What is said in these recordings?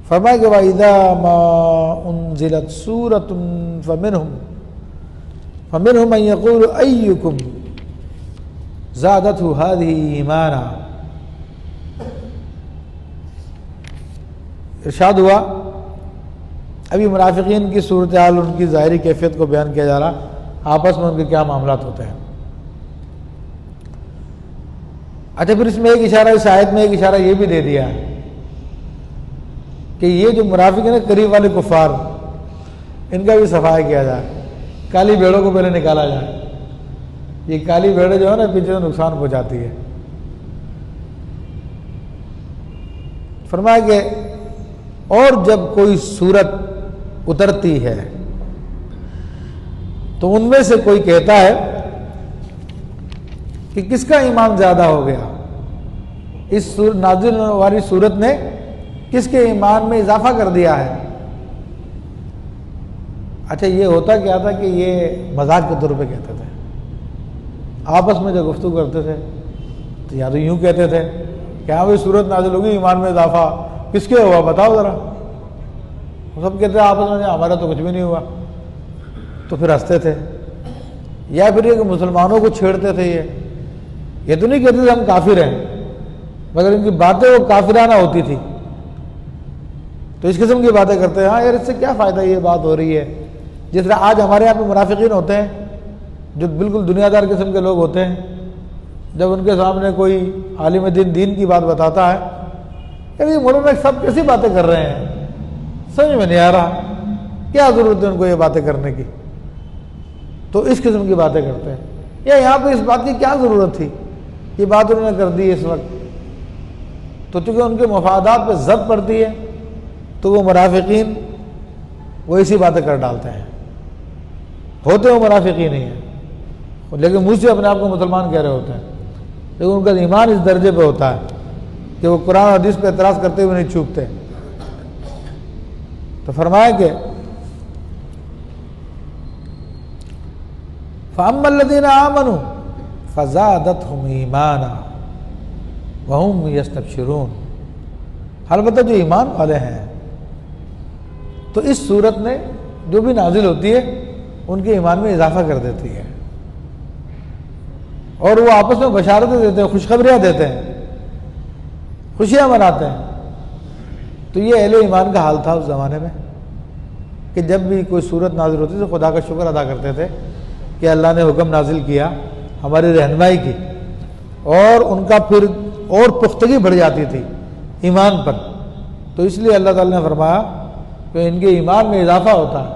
فرمایا کہ وَإِذَا مَا أُنزِلَتْ سُورَةٌ فَمِنْهُمْ مَنْ يَقُولُ أَيُّكُمْ زَادَتْهُ هَذِهِ إِيمَانًا. ارشاد ہوا ابھی منافقین کی صورتحال، ان کی ظاہری کیفیت کو بیان کیا جا رہا، آپس میں ان کے کیا معاملات ہوتے ہیں. اچھا پھر اس میں ایک اشارہ، اس آیت میں ایک اشارہ یہ بھی دے دیا کہ یہ جو منافق ہیں قریب والے کفار، ان کا بھی صفائی کیا جائے، کالی بھیڑوں کو پہلے نکالا جائے. یہ کالی بھیڑیں جو ہے نا پیچھے سے نقصان پہنچاتی ہے. فرمایا کہ اور جب کوئی صورت اترتی ہے تو ان میں سے کوئی کہتا ہے کہ کس کا ایمان زیادہ ہو گیا، اس نازل والی صورت نے کس کے ایمان میں اضافہ کر دیا ہے. اچھا یہ ہوتا کیا تھا کہ یہ مذاق کے طور پہ کہتے تھے، آپس میں جو گفتگو کرتے تھے تو یا تو یوں کہتے تھے کہ ہاں بھائی صورت نازل ہوگی، ایمان میں اضافہ کس کے ہوا بتاؤ ذرا. سب کہتے ہیں آپس میں ہمارا تو کچھ بھی نہیں ہوا، تو پھر ہنستے تھے. یا پھر یہ کہ مسلمانوں کو چھیڑتے تھے. یہ تو نہیں کہتے تھے ہم کافر ہیں، مگر ان کی باتیں وہ کافرانہ ہوتی تھی. تو اس قسم کی باتیں کرتے ہیں. ہاں یار اس سے کیا فائدہ، یہ بات ہو رہی ہے. جس طرح آج ہمارے یہاں پہ منافقین ہوتے ہیں جو بالکل دنیا دار قسم کے لوگ ہوتے ہیں، جب ان کے سامنے کوئی عالم دین کی بات بتاتا ہے کہ یہ مولانا سب کیسی باتیں کر رہے ہیں، سمجھ میں نہیں آ رہا، کیا ضرورت ہے ان کو یہ باتیں کرنے کی. تو اس قسم کی باتیں کرتے ہیں. یا یہاں پہ اس بات کی کیا ضرورت تھی، یہ بات انہوں نے کر دی اس وقت. تو چونکہ ان کے مفادات پہ زد پڑتی ہے تو وہ منافقین وہ ایسی باتیں کر ڈالتے ہیں. ہوتے وہ منافقین ہی ہیں لیکن منہ سے اپنے آپ کو مسلمان کہہ رہے ہوتے ہیں، لیکن ان کا ایمان اس درجے پہ ہوتا ہے کہ وہ قرآن حدیث پہ اعتراض کرتے ہوئے نہیں چوکتے. تو فرمایا کہ فَأَمَّا الَّذِينَ آمَنُوا فَزَادَتْهُمْ إِيمَانًا وَهُمْ يَسْتَبْشِرُونَ. البتہ جو ایمان والے ہیں تو اس صورت نے جو بھی نازل ہوتی ہے ان کے ایمان میں اضافہ کر دیتی ہے، اور وہ آپس میں بشارتیں دیتے ہیں، خوشخبریاں دیتے ہیں، خوشیاں مناتے ہیں. تو یہ اہل ایمان کا حال تھا اس زمانے میں کہ جب بھی کوئی صورت نازل ہوتی تو خدا کا شکر ادا کرتے تھے کہ اللہ نے حکم نازل کیا، ہماری رہنمائی کی، اور ان کا پھر اور پختگی بڑھ جاتی تھی ایمان پر. تو اس لیے اللہ تعالیٰ نے فرمایا کہ ان کے ایمان میں اضافہ ہوتا ہے،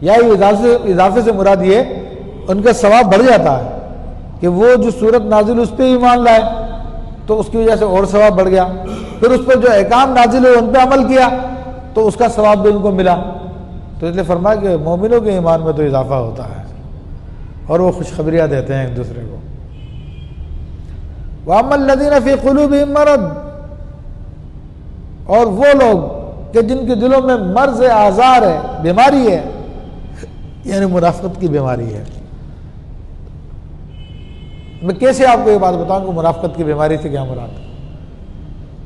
یا اضافے سے مراد یہ ان کا ثواب بڑھ جاتا ہے کہ وہ جو صورت نازل اس پہ ایمان لائے تو اس کی وجہ سے اور ثواب بڑھ گیا. پھر اس پر جو احکام نازل ہوئے ان پہ عمل کیا تو اس کا ثواب بھی ان کو ملا. تو اس لیے فرمایا کہ مومنوں کے ایمان میں تو اضافہ ہوتا ہے اور وہ خوشخبریاں دیتے ہیں ایک دوسرے کو. وَأَمَّا الَّذِينَ فِي قُلُوبِهِم مَرَضٌ، اور وہ لوگ کہ جن کے دلوں میں مرض آزار ہے، بیماری ہے، یعنی منافقت کی بیماری ہے. میں کیسے آپ کو یہ بات بتاؤں کہ منافقت کی بیماری سے کیا مراد ہے؟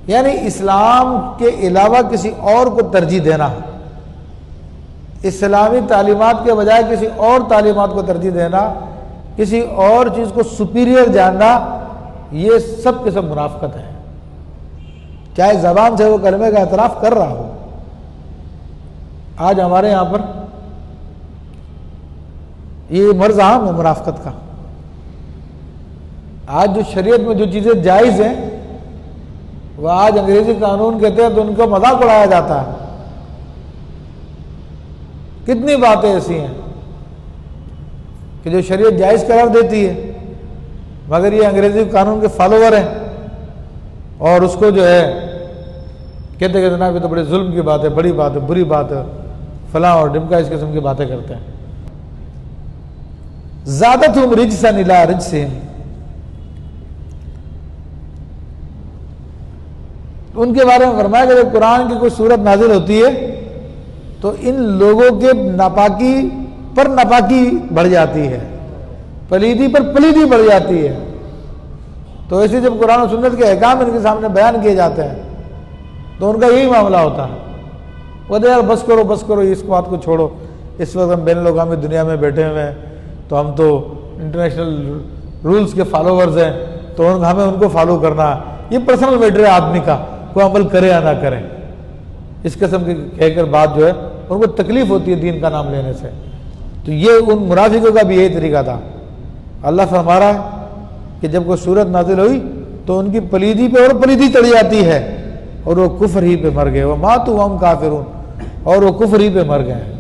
یعنی اسلام کے علاوہ کسی اور کو ترجیح دینا، اسلامی تعلیمات کے بجائے کسی اور تعلیمات کو ترجیح دینا، کسی اور چیز کو سپیریئر جاننا، یہ سب کے سب منافقت ہے. چاہے زبان سے وہ کلمے کا اعتراف کر رہا ہو. آج ہمارے یہاں پر یہ مرض عام ہے منافقت کا. آج جو شریعت میں جو چیزیں جائز ہیں وہ آج انگریزی قانون کہتے ہیں تو ان کا مذاق اڑایا جاتا ہے. کتنی باتیں ایسی ہیں کہ جو شریعت جائز قرار دیتی ہے مگر یہ انگریزی قانون کے فالوور ہیں اور اس کو جو ہے کہتے کہ جناب یہ تو بڑے ظلم کی بات ہے، بڑی بات ہے، بری بات ہے، فلاں اور ڈمکا، اس قسم کی باتیں کرتے ہیں. زادتہم رجسا الی رجسہم، ان کے بارے میں فرمایا کہ جب قرآن کی کوئی صورت نازل ہوتی ہے تو ان لوگوں کے ناپاکی پر ناپاکی بڑھ جاتی ہے، پلیدی پر پلیدی بڑھ جاتی ہے. تو ایسے جب قرآن و سنت کے احکام ان کے سامنے بیان کیے جاتے ہیں تو ان کا یہی معاملہ ہوتا ہے وہ کہتے یار بس کرو اس بات کو چھوڑو، اس وقت ہم بین الاقوامی دنیا میں بیٹھے ہوئے ہیں، تو ہم تو انٹرنیشنل رولز کے فالوورز ہیں، تو ہمیں ان کو فالو کرنا ہے، یہ پرسنل میٹر ہے آدمی کا، کوئی عمل کرے یا نہ کرے۔ اس قسم کی کہہ کر بات جو ہے ان کو تکلیف ہوتی ہے دین کا نام لینے سے۔ تو یہ ان منافقوں کا بھی یہی طریقہ تھا۔ اللہ فرما رہا ہے کہ جب کوئی صورت نازل ہوئی تو ان کی پلیدی پہ اور پلیدی چڑھی جاتی ہے، اور وہ کفر ہی پہ مر گئے، وہ ماتوا وہم کافرون، اور وہ کفر ہی پہ مر گئے ہیں۔